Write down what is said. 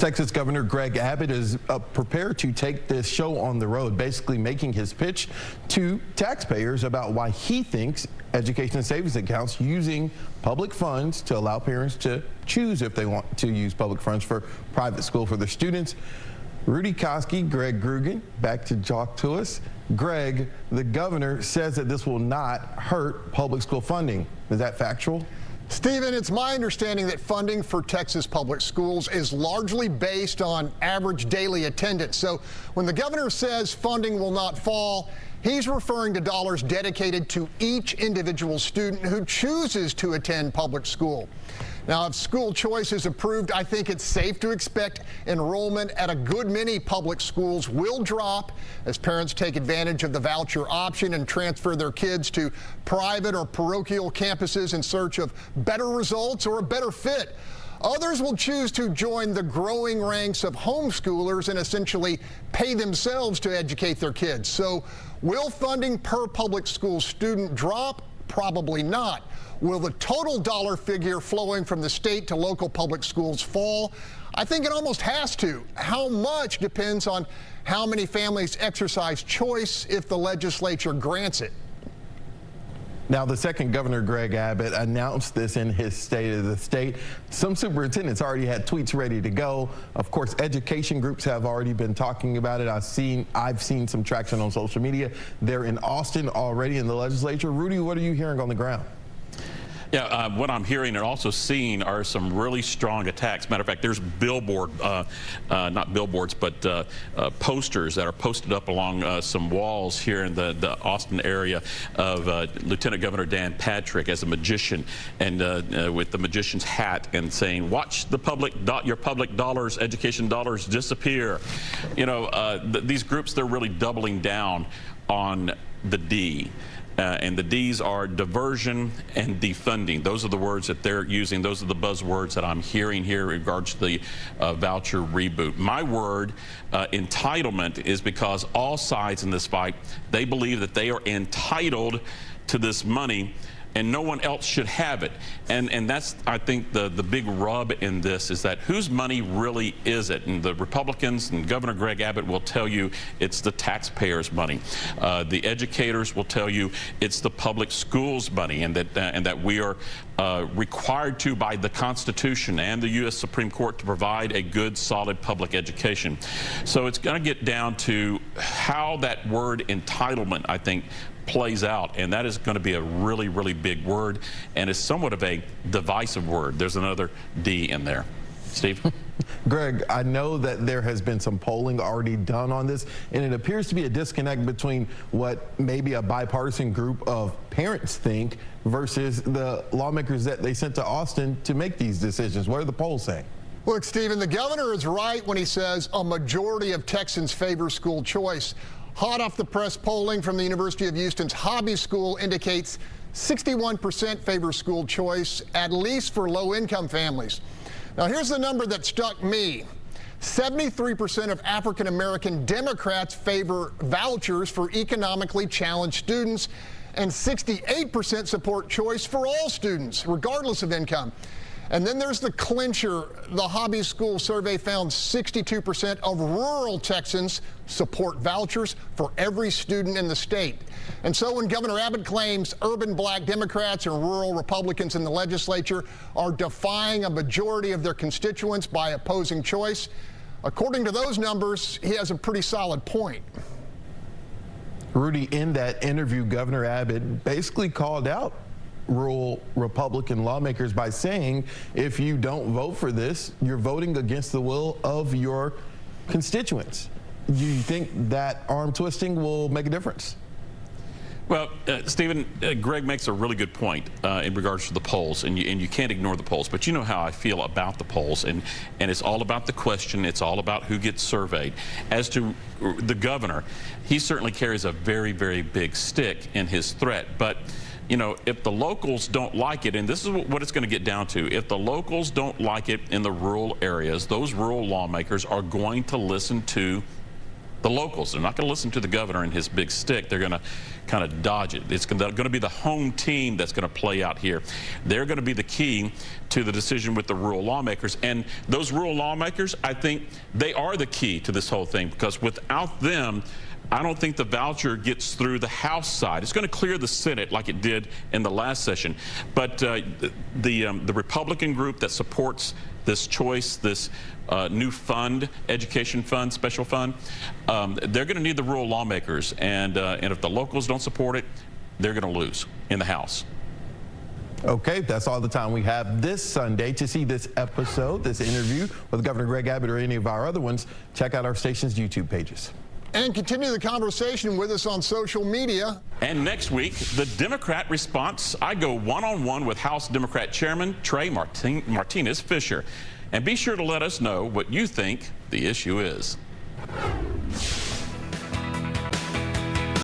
Texas Governor Greg Abbott is prepared to take this show on the road, basically making his pitch to taxpayers about why he thinks education and savings accounts using public funds to allow parents to choose if they want to use public funds for private school for their students. Rudy Koski, Greg Grugan, back to talk to us. Greg, the governor says that this will not hurt public school funding. Is that factual? Stephen, it's my understanding that funding for Texas public schools is largely based on average daily attendance. So when the governor says funding will not fall, he's referring to dollars dedicated to each individual student who chooses to attend public school. Now, if school choice is approved, I think it's safe to expect enrollment at a good many public schools will drop as parents take advantage of the voucher option and transfer their kids to private or parochial campuses in search of better results or a better fit. Others will choose to join the growing ranks of homeschoolers and essentially pay themselves to educate their kids. So will funding per public school student drop? Probably not. Will the total dollar figure flowing from the state to local public schools fall? I think it almost has to. How much depends on how many families exercise choice if the legislature grants it. Now, the second governor, Greg Abbott, announced this in his State of the State. Some superintendents already had tweets ready to go. Of course, education groups have already been talking about it. I've seen some traction on social media. They're in Austin already in the legislature. Rudy, what are you hearing on the ground? Yeah, what I'm hearing and also seeing are some really strong attacks. Matter of fact, there's not billboards, but posters that are posted up along some walls here in the Austin area of Lieutenant Governor Dan Patrick as a magician and with the magician's hat and saying, watch the your public dollars, education dollars disappear. You know, these groups, they're really doubling down on the D. And the D's are diversion and defunding. Those are the words that they're using. Those are the buzzwords that I'm hearing here in regards to the voucher reboot. My word, entitlement, is because all sides in this fight, they believe that they are entitled to this money and no one else should have it. And that's, I think, the big rub in this is that whose money really is it? And the Republicans and Governor Greg Abbott will tell you it's the taxpayers' money. The educators will tell you it's the public schools' money, and that we are required to by the Constitution and the U.S. Supreme Court to provide a good, solid public education. So it's going to get down to how that word entitlement, I think, plays out, and that is going to be a really, really big word, and it's somewhat of a divisive word. There's another D in there. Steve? Greg, I know that there has been some polling already done on this, and it appears to be a disconnect between what maybe a bipartisan group of parents think versus the lawmakers that they sent to Austin to make these decisions. What are the polls saying? Look, Stephen, the governor is right when he says a majority of Texans favor school choice. Hot off the press polling from the University of Houston's Hobby School indicates 61% favor school choice, at least for low-income families. Now, here's the number that struck me. 73% of African-American Democrats favor vouchers for economically challenged students, and 68% support choice for all students, regardless of income. And then there's the clincher. The Hobby School survey found 62% of rural Texans support vouchers for every student in the state. And so when Governor Abbott claims urban black Democrats and rural Republicans in the legislature are defying a majority of their constituents by opposing choice, according to those numbers, he has a pretty solid point. Rudy, in that interview, Governor Abbott basically called out rural Republican lawmakers by saying, if you don't vote for this, you're voting against the will of your constituents. Do you think that arm twisting will make a difference? Well, Stephen, Greg makes a really good point in regards to the polls, and you can't ignore the polls. But you know how I feel about the polls, and it's all about the question. It's all about who gets surveyed. As to the governor, he certainly carries a very, very big stick in his threat. But you know, if the locals don't like it, and this is what it's going to get down to, if the locals don't like it in the rural areas, those rural lawmakers are going to listen to The locals, they're not going to listen to the governor and his big stick. They're going to kind of dodge it. It's going to be the home team that's going to play out here. They're going to be the key to the decision with the rural lawmakers. And those rural lawmakers, I think they are the key to this whole thing, because without them, I don't think the voucher gets through the House side. It's going to clear the Senate like it did in the last session. But the Republican group that supports this choice, this new fund, education fund, special fund, they're going to need the rural lawmakers. And if the locals don't support it, they're going to lose in the House. Okay, that's all the time we have this Sunday. To see this episode, this interview with Governor Greg Abbott, or any of our other ones, check out our station's YouTube pages. And continue the conversation with us on social media. And next week, the Democrat response. I go one-on-one with House Democrat Chairman Trey Martinez Fisher. And be sure to let us know what you think the issue is.